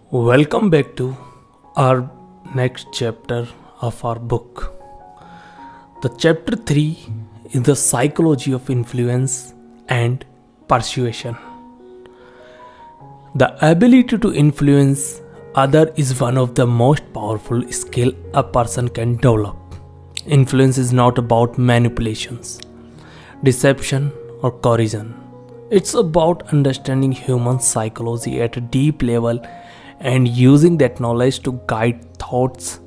Welcome back to our next chapter of our book. The chapter 3 is the psychology of influence and persuasion. The ability to influence others is one of the most powerful skills a person can develop. Influence is not about manipulations, deception, or coercion. It's about understanding human psychology at a deep level and using that knowledge to guide thoughts,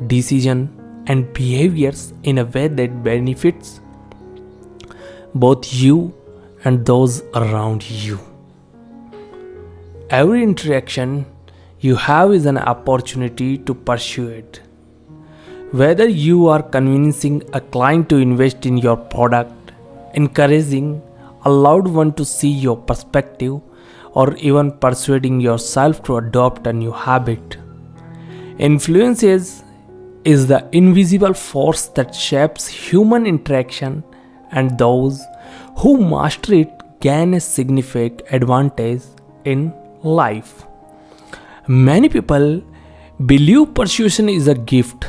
decisions, and behaviors in a way that benefits both you and those around you. Every interaction you have is an opportunity to persuade. Whether you are convincing a client to invest in your product, encouraging a loved one to see your perspective, or even persuading yourself to adopt a new habit. Influence is the invisible force that shapes human interaction, and those who master it gain a significant advantage in life. Many people believe persuasion is a gift,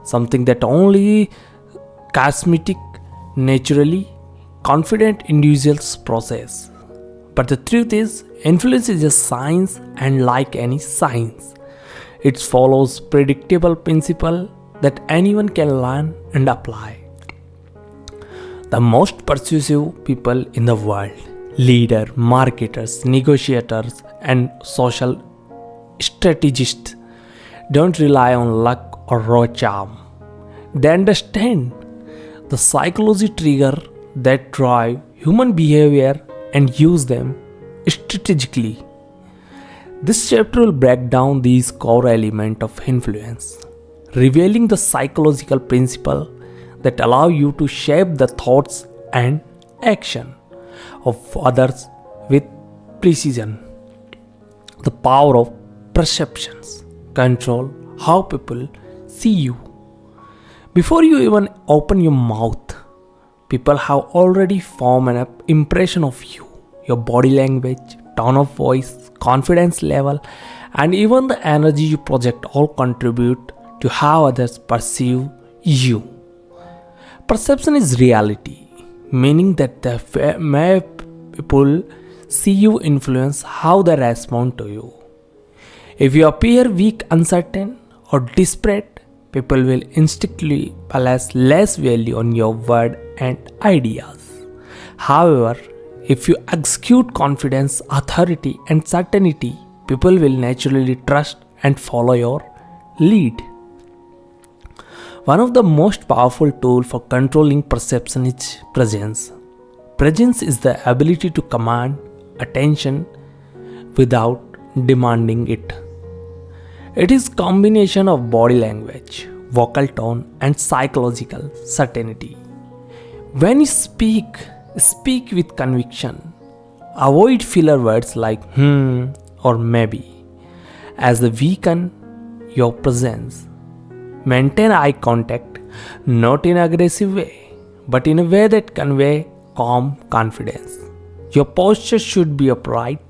something that only charismatic, naturally confident individuals possess. But the truth is, influence is a science, and like any science, it follows predictable principles that anyone can learn and apply. The most persuasive people in the world, leaders, marketers, negotiators, and social strategists, don't rely on luck or raw charm. They understand the psychology trigger that drive human behavior and use them strategically. This chapter will break down these core elements of influence, revealing the psychological principles that allow you to shape the thoughts and action of others with precision. The power of perceptions control how people see you. Before you even open your mouth, people have already formed an impression of you. Your body language, tone of voice, confidence level, and even the energy you project all contribute to how others perceive you. Perception is reality, meaning that the way people see you influence how they respond to you. If you appear weak, uncertain, or desperate, people will instinctively place less value on your word and ideas. However, if you exude confidence, authority, and certainty, people will naturally trust and follow your lead. One of the most powerful tools for controlling perception is presence. Presence is the ability to command attention without demanding it. It is a combination of body language, vocal tone, and psychological certainty. When you speak with conviction. Avoid filler words like or maybe, as they weaken your presence. Maintain eye contact, not in an aggressive way, but in a way that conveys calm confidence. Your posture should be upright,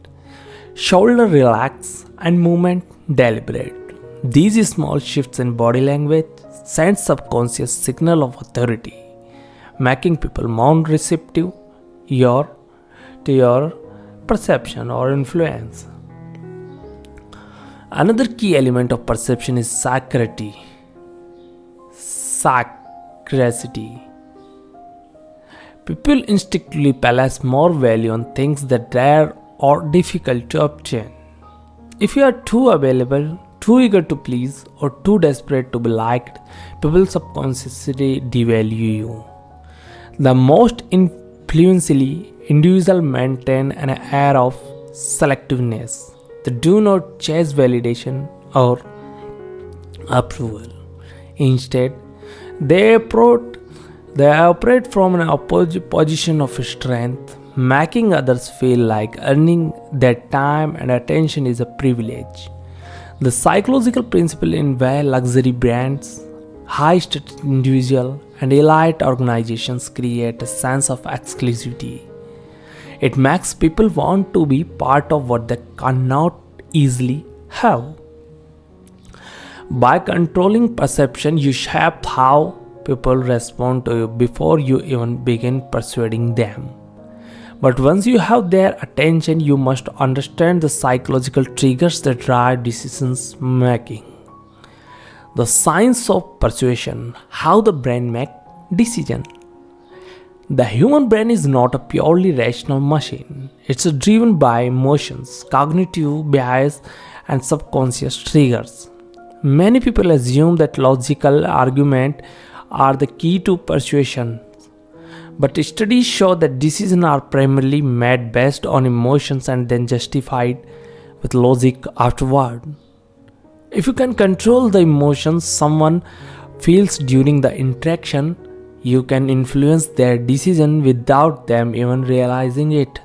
shoulder relaxed, and movement deliberate. These small shifts in body language send subconscious signal of authority, making people more receptive to your perception or influence. Another key element of perception is sacredity. People instinctively place more value on things that rare or difficult to obtain. If you are too available, too eager to please, or too desperate to be liked, people subconsciously devalue you. The most influentially individuals maintain an air of selectiveness. They do not chase validation or approval. Instead, they operate from an position of strength, making others feel like earning their time and attention is a privilege. The psychological principle in why luxury brands, high-status individuals, and elite organizations create a sense of exclusivity. It makes people want to be part of what they cannot easily have. By controlling perception, you shape how people respond to you before you even begin persuading them. But once you have their attention, you must understand the psychological triggers that drive decisions making. The science of persuasion, how the brain makes decisions. The human brain is not a purely rational machine. It's driven by emotions, cognitive bias, and subconscious triggers. Many people assume that logical arguments are the key to persuasion, but studies show that decisions are primarily made based on emotions and then justified with logic afterward. If you can control the emotions someone feels during the interaction, you can influence their decision without them even realizing it.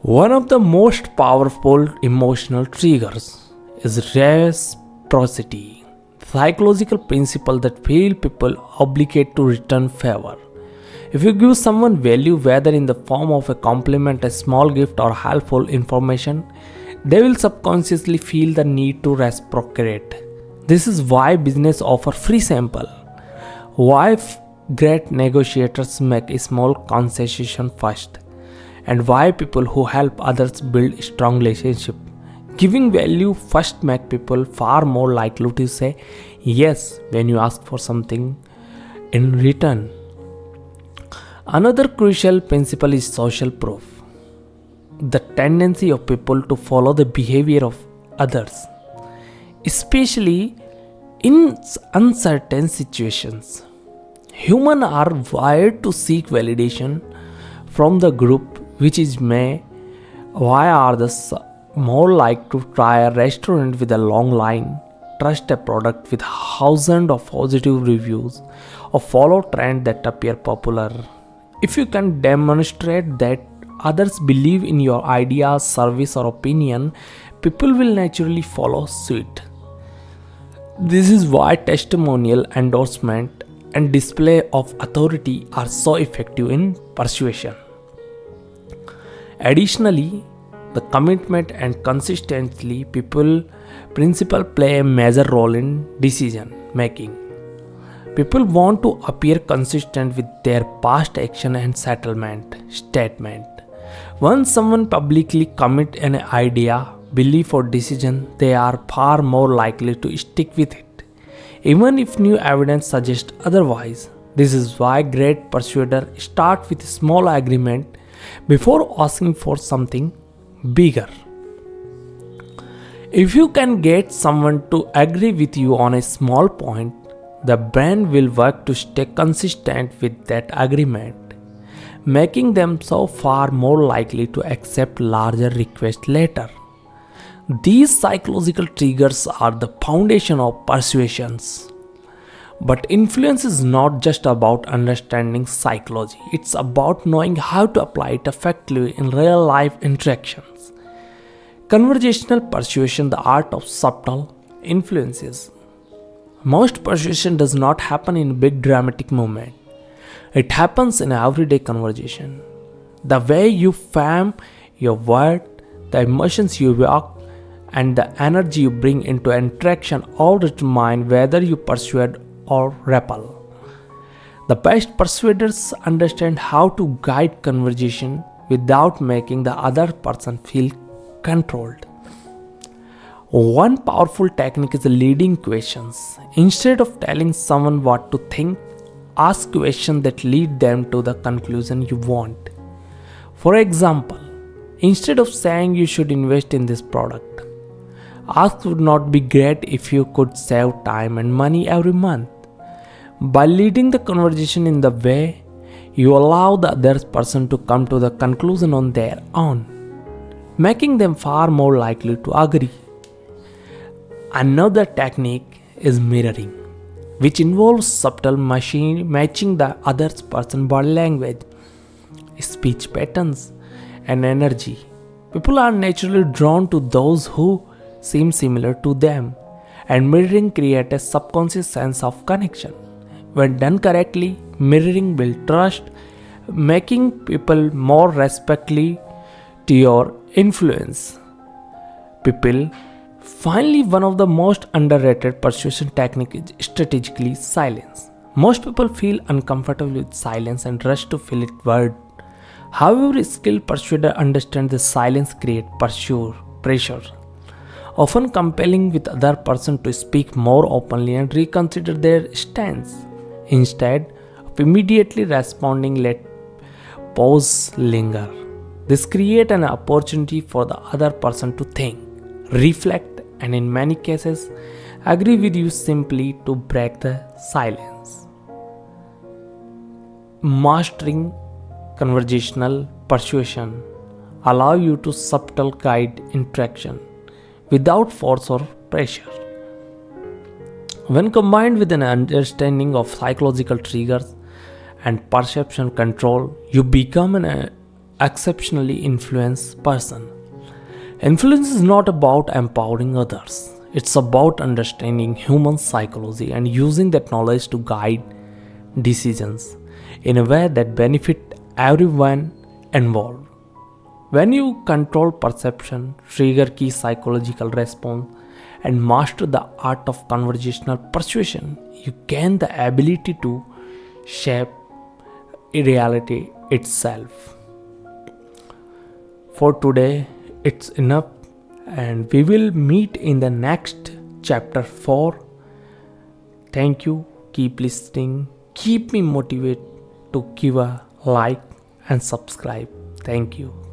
One of the most powerful emotional triggers is reciprocity, psychological principle that feel people obligate to return favor. If you give someone value, whether in the form of a compliment, a small gift, or helpful information, they will subconsciously feel the need to reciprocate. This is why business offer free sample, why great negotiators make a small concession first, and why people who help others build strong relationship. Giving value first make people far more likely to say yes when you ask for something in return. Another crucial principle is social proof, the tendency of people to follow the behavior of others, especially in uncertain situations. Humans are wired to seek validation from the group, which is why are the more like to try a restaurant with a long line, trust a product with thousands of positive reviews, or follow trends that appear popular. If you can demonstrate that others believe in your idea, service, or opinion, people will naturally follow suit. This is why testimonial, endorsement, and display of authority are so effective in persuasion. Additionally, the commitment and consistency principle play a major role in decision making. People want to appear consistent with their past action and settlement statement. Once someone publicly commits an idea, belief, or decision, they are far more likely to stick with it, even if new evidence suggests otherwise. This is why great persuaders start with a small agreement before asking for something bigger. If you can get someone to agree with you on a small point, the brain will work to stay consistent with that agreement, making them so far more likely to accept larger requests later. These psychological triggers are the foundation of persuasions. But influence is not just about understanding psychology, it's about knowing how to apply it effectively in real life interactions. Conversational persuasion, the art of subtle influences. Most persuasion does not happen in big dramatic moments. It happens in everyday conversation. The way you frame your word, the emotions you evoke, and the energy you bring into interaction all determine whether you persuade or repel. The best persuaders understand how to guide conversation without making the other person feel controlled. One powerful technique is leading questions. Instead of telling someone what to think, ask questions that lead them to the conclusion you want. For example, instead of saying you should invest in this product, ask would not be great if you could save time and money every month. By leading the conversation in the way, you allow the other person to come to the conclusion on their own, making them far more likely to agree. Another technique is mirroring, which involves subtle matching the other person's body language, speech patterns, and energy. People are naturally drawn to those who seem similar to them, and mirroring creates a subconscious sense of connection. When done correctly, mirroring builds trust, making people more respectful to your influence. people. Finally, one of the most underrated persuasion technique is strategically silence. Most people feel uncomfortable with silence and rush to fill it word. However, a skilled persuader understands that silence creates pressure, often compelling with other person to speak more openly and reconsider their stance. Instead of immediately responding, let pause linger. This creates an opportunity for the other person to think, reflect, and in many cases, agree with you simply to break the silence. Mastering conversational persuasion allow you to subtle guide interaction without force or pressure. When combined with an understanding of psychological triggers and perception control, you become an exceptionally influenced person. Influence is not about empowering others. It's about understanding human psychology and using that knowledge to guide decisions in a way that benefit everyone involved. When you control perception, trigger key psychological response, and master the art of conversational persuasion, you gain the ability to shape reality itself. For today, it's enough, and we will meet in the next chapter 4. Thank you. Keep listening. Keep me motivated to give a like and subscribe. Thank you.